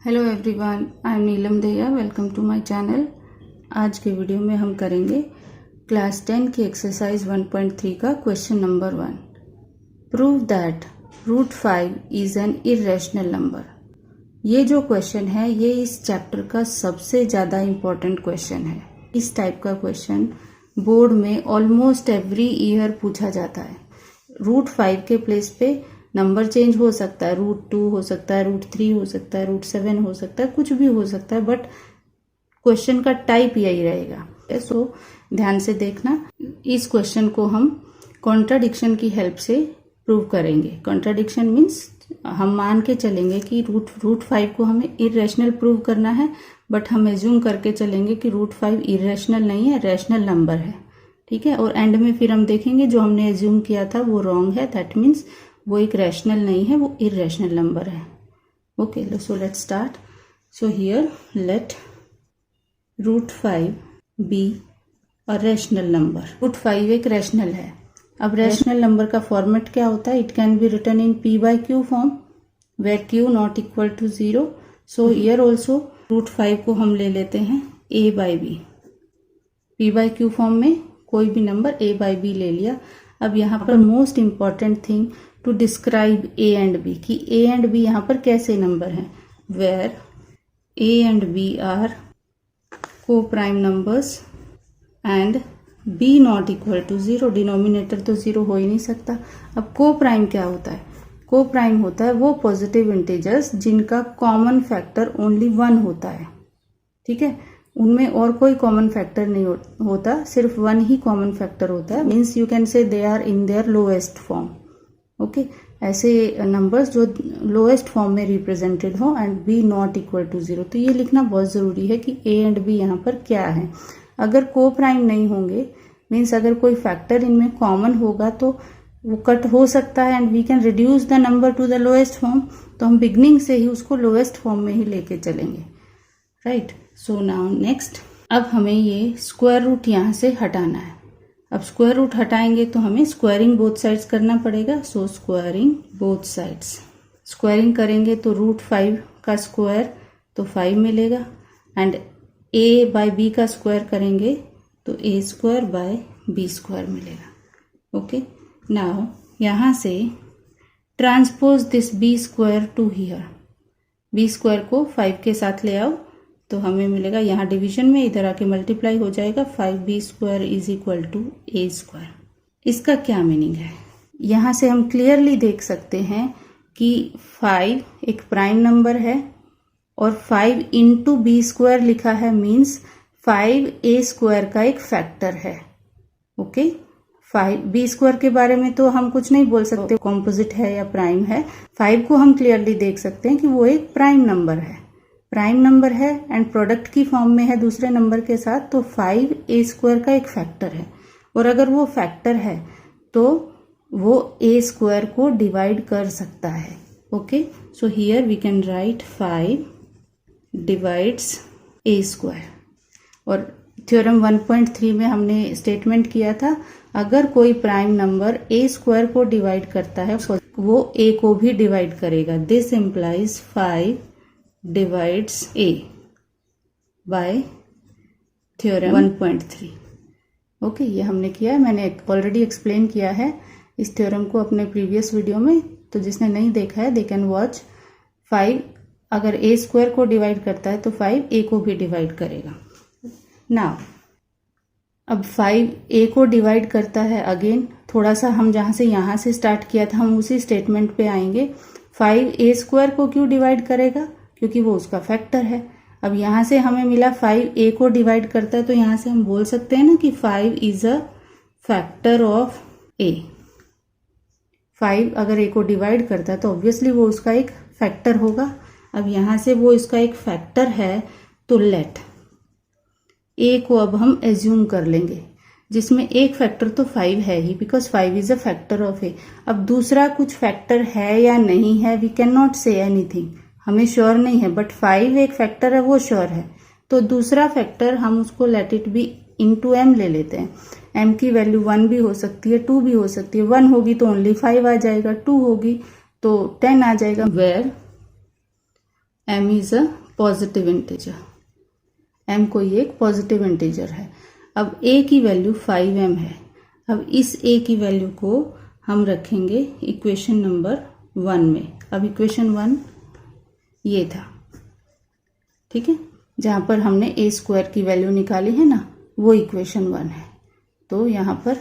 Hello everyone, I am Neelam Dahiya. Welcome to my channel. आज के video में हम करेंगे क्लास 10 की एक्सरसाइज 1.3 का question number 1। Prove that √5 is an irrational number. ये जो क्वेश्चन है ये इस चैप्टर का सबसे ज़्यादा इम्पोर्टेंट क्वेश्चन है। इस टाइप का क्वेश्चन बोर्ड में ऑलमोस्ट एवरी ईयर पूछा जाता है। √5 के प्लेस पे नंबर चेंज हो सकता है, √2 हो सकता है, √3 हो सकता है, √7 हो सकता है, कुछ भी हो सकता है, बट क्वेश्चन का टाइप यही रहेगा। सो ध्यान से देखना। इस क्वेश्चन को हम कॉन्ट्राडिक्शन की हेल्प से प्रूव करेंगे। कॉन्ट्राडिक्शन मीन्स हम मान के चलेंगे कि √5 को हमें इरेशनल प्रूव करना है, बट हम एज्यूम करके चलेंगे कि √5 इरेशनल नहीं है, रैशनल नंबर है। ठीक है, और एंड में फिर हम देखेंगे जो हमने एज्यूम किया था वो रॉन्ग है। दैट मीन्स वो एक रैशनल नहीं है, वो इरेशनल नंबर है। Okay, so let's start. So here let √5 be a rational number. √5 एक रैशनल है। अब रैशनल नंबर का फॉर्मेट क्या होता है? It can be written in p/q form where q not equal to 0। So here also √5 को हम ले लेते हैं a/b। p/q फॉर्म में कोई भी नंबर a/b ले लिया। अब यहाँ पर most important thing to describe a and b कि a एंड b यहाँ पर कैसे नंबर हैं। Where a and b are को prime numbers and b not equal to 0। Denominator तो 0 हो ही नहीं सकता। अब को प्राइम क्या होता है? को प्राइम होता है वो पॉजिटिव इंटीजर्स जिनका कॉमन फैक्टर ओनली 1 होता है। ठीक है, उनमें और कोई कॉमन फैक्टर नहीं होता, सिर्फ 1 ही कॉमन फैक्टर होता है। Means you can say they are in their lowest form. Okay, ऐसे नंबर्स जो लोएस्ट फॉर्म में रिप्रेजेंटेड हो and b not equal to 0। तो ये लिखना बहुत ज़रूरी है कि a एंड b यहाँ पर क्या है। अगर को प्राइम नहीं होंगे, मीन्स अगर कोई फैक्टर इनमें कॉमन होगा तो वो कट हो सकता है and we can reduce the number to the lowest form. तो हम बिगनिंग से ही उसको लोएस्ट फॉर्म में ही लेके चलेंगे। राइट, सो नाउ नेक्स्ट, अब हमें ये स्क्वायर रूट यहाँ से हटाना है। अब स्क्वायर रूट हटाएंगे तो हमें स्क्वायरिंग बोथ साइड्स करना पड़ेगा। सो स्क्वायरिंग बोथ साइड्स, स्क्वायरिंग करेंगे तो √5 का स्क्वायर तो 5 मिलेगा एंड a/b का स्क्वायर करेंगे तो a²/b² मिलेगा। ओके, नाउ यहाँ से transpose this b² to here. b² को 5 के साथ ले आओ तो हमें मिलेगा, यहाँ डिवीजन में इधर आके मल्टीप्लाई हो जाएगा। 5b² is equal to a²। इसका क्या मीनिंग है? यहाँ से हम क्लियरली देख सकते हैं कि 5 एक प्राइम नंबर है और 5 इंटू b² लिखा है, मीन्स 5a² का एक फैक्टर है। ओके, 5b² के बारे में तो हम कुछ नहीं बोल सकते, कॉम्पोजिट है या प्राइम है। 5 को हम क्लियरली देख सकते हैं कि वो एक प्राइम नंबर है, प्राइम नंबर है एंड प्रोडक्ट की फॉर्म में है दूसरे नंबर के साथ। तो 5a² का एक फैक्टर है और अगर वो फैक्टर है तो वो a² को डिवाइड कर सकता है। Okay, so here we can write 5 divides a²। और थ्योरम 1.3 में हमने स्टेटमेंट किया था, अगर कोई प्राइम नंबर a² को डिवाइड करता है वो a को भी डिवाइड करेगा। This implies 5 divides a by theorem 1.3। Okay, ये हमने किया है, मैंने ऑलरेडी एक्सप्लेन किया है इस थ्योरम को अपने प्रीवियस वीडियो में। तो जिसने नहीं देखा है दे कैन वॉच। 5 अगर a² को डिवाइड करता है तो 5 a को भी डिवाइड करेगा। नाउ अब 5 a को डिवाइड करता है, अगेन थोड़ा सा हम जहाँ से यहाँ से स्टार्ट किया था हम उसी स्टेटमेंट पे आएंगे। 5a² को क्यों डिवाइड करेगा? क्योंकि वो उसका फैक्टर है। अब यहाँ से हमें मिला 5a को डिवाइड करता है, तो यहाँ से हम बोल सकते हैं ना कि 5 is a factor of a। 5 अगर a को डिवाइड करता है तो ऑब्वियसली वो उसका एक फैक्टर होगा। अब यहाँ से वो इसका एक फैक्टर है तो लेट a को अब हम एज्यूम कर लेंगे, जिसमें एक फैक्टर तो 5 है ही, because 5 is a factor of a। अब दूसरा कुछ फैक्टर है या नहीं है, we can not say anything, हमें श्योर नहीं है, बट 5 एक फैक्टर है वो श्योर है। तो दूसरा फैक्टर हम उसको let it be into m ले लेते हैं। m की वैल्यू 1 भी हो सकती है, 2 भी हो सकती है। 1 होगी तो ओनली 5 आ जाएगा, 2 होगी तो 10 आ जाएगा। Where m is a positive integer, m कोई एक पॉजिटिव इंटीजर है। अब a की वैल्यू 5m है। अब इस a की वैल्यू को हम रखेंगे इक्वेशन नंबर 1 में। अब इक्वेशन 1 ये था, ठीक है, जहाँ पर हमने a स्क्वायर की वैल्यू निकाली है ना, वो इक्वेशन 1 है। तो यहाँ पर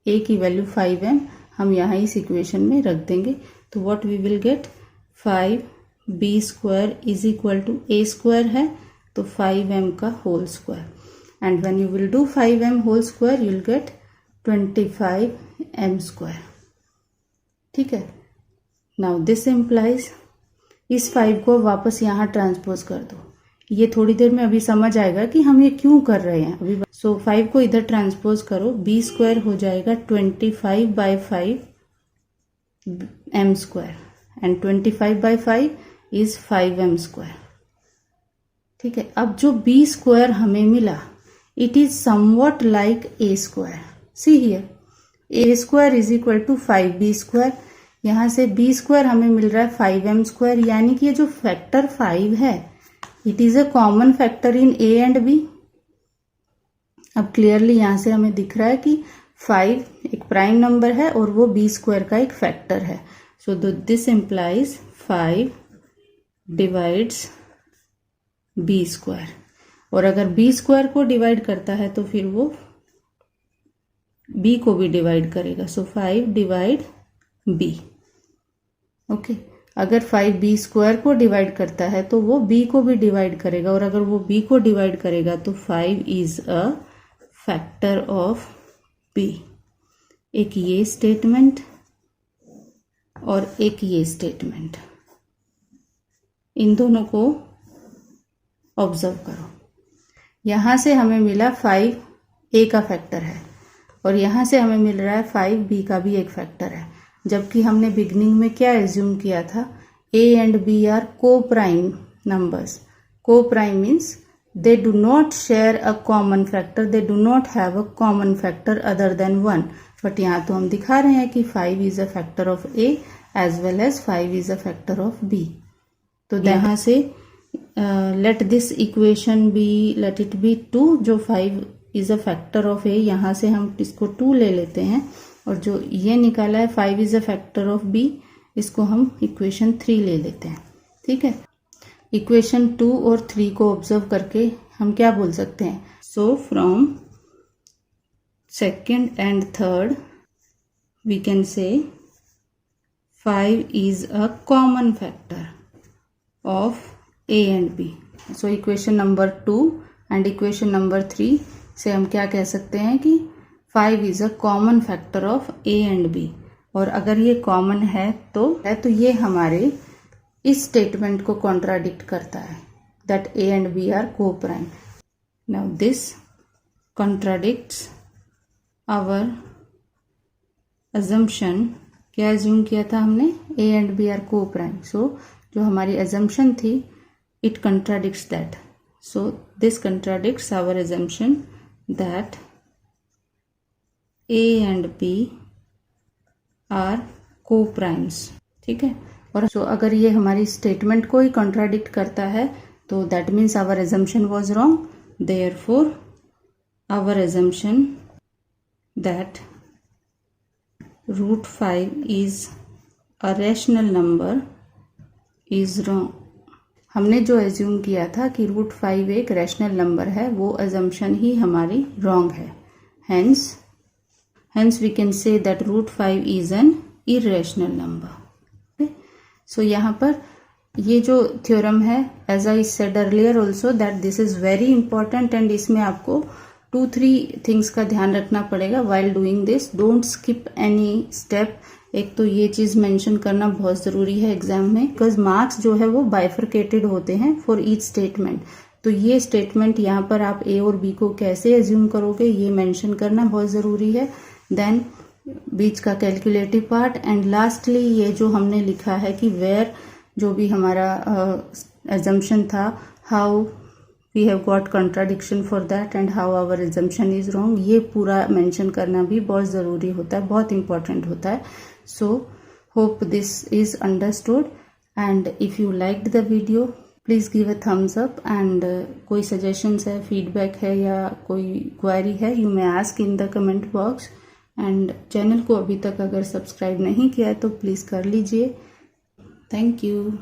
a की वैल्यू 5m हम यहाँ इस इक्वेशन में रख देंगे। तो what we will get, 5b square is equal to a square है तो 5m का whole square, and when you will do 5m whole square you will get 25m square, ठीक है। नाउ दिस इम्प्लाइज, इस 5 को वापस यहाँ ट्रांसपोज कर दो। ये थोड़ी देर में अभी समझ आएगा कि हम ये क्यों कर रहे हैं अभी। सो 5 को इधर ट्रांसपोज करो, b स्क्वायर हो जाएगा 25/5 m square, and 25/5 is 5m square, ठीक है। अब जो b स्क्वायर हमें मिला, it is somewhat like a square. See here, a square is equal to 5b square. यहाँ से b स्क्वायर हमें मिल रहा है 5m स्क्वायर, यानी कि ये जो फैक्टर 5 है it is a common factor in a and b। अब क्लियरली यहाँ से हमें दिख रहा है कि 5 एक प्राइम नंबर है और वो b स्क्वायर का एक फैक्टर है। So this implies 5 divides b square, और अगर b स्क्वायर को डिवाइड करता है तो फिर वो b को भी डिवाइड करेगा। सो 5 डिवाइड b, ओके। अगर 5b स्क्वायर को डिवाइड करता है तो वो b को भी डिवाइड करेगा, और अगर वो b को डिवाइड करेगा तो 5 is a factor of b। एक ये स्टेटमेंट और एक ये स्टेटमेंट, इन दोनों को ऑब्जर्व करो। यहां से हमें मिला 5 a का फैक्टर है, और यहां से हमें मिल रहा है 5 b का भी एक फैक्टर है, जबकि हमने बिगनिंग में क्या एज्यूम किया था, a एंड b आर को प्राइम नंबर्स। को prime means they do not share a common factor, they do not have a common factor other than 1, but यहाँ तो हम दिखा रहे हैं कि 5 is a factor of a as well as 5 is a factor of b। तो यहाँ से let this equation be, let it be 2, जो 5 is a factor of a, यहाँ से हम इसको 2 ले लेते हैं, और जो ये निकाला है 5 is a factor of b, इसको हम इक्वेशन 3 ले लेते हैं, ठीक है। इक्वेशन 2 और 3 को ऑब्जर्व करके हम क्या बोल सकते हैं, so from second and third we can say 5 is a common factor of a and b। So equation number 2 and equation number 3 से हम क्या कह सकते हैं कि 5 is a common factor of a and b, और अगर ये कॉमन है तो ये हमारे इस स्टेटमेंट को कॉन्ट्राडिक्ट करता है, that a and b are को prime. Now this contradicts our assumption. क्या अज्यूम किया था हमने, a एंड b आर को प्राइम। सो जो हमारी अजम्पशन थी, it contradicts that. So this contradicts our assumption that a and b are coprimes, ठीक है। और सो अगर ये हमारी स्टेटमेंट को ही कॉन्ट्राडिक्ट करता है तो that means our assumption was wrong. Therefore our assumption that √5 is a rational number is wrong. हमने जो एज्यूम किया था कि √5 एक रैशनल नंबर है, वो अजम्पशन ही हमारी रॉन्ग है। Hence we can say that √5 is an irrational number. So यहाँ पर ये जो थ्योरम है, as I said earlier also that this is very important, and इसमें आपको 2-3 थिंग्स का ध्यान रखना पड़ेगा while doing this. Don't skip any step. एक तो ये चीज मेंशन करना बहुत जरूरी है एग्जाम में, बिकॉज मार्क्स जो है वो बाइफरकेटेड होते हैं फॉर ईच स्टेटमेंट। तो ये स्टेटमेंट यहाँ पर आप ए और बी को कैसे एज्यूम करोगे, ये मेंशन करना बहुत जरूरी है। देन बीच का कैलकुलेटिव पार्ट, एंड लास्टली ये जो हमने लिखा है कि वेयर, जो भी हमारा एजम्पशन था, how we have got contradiction for that and how our assumption is wrong, ये पूरा मेंशन करना भी बहुत ज़रूरी होता है, बहुत इंपॉर्टेंट होता है। So hope this is understood and if you liked the video please give a thumbs up and कोई सजेशंस है, फीडबैक है या कोई क्वेरी है, you may ask in the comment box. And channel को अभी तक अगर सब्सक्राइब नहीं किया है तो प्लीज़ कर लीजिए। Thank you.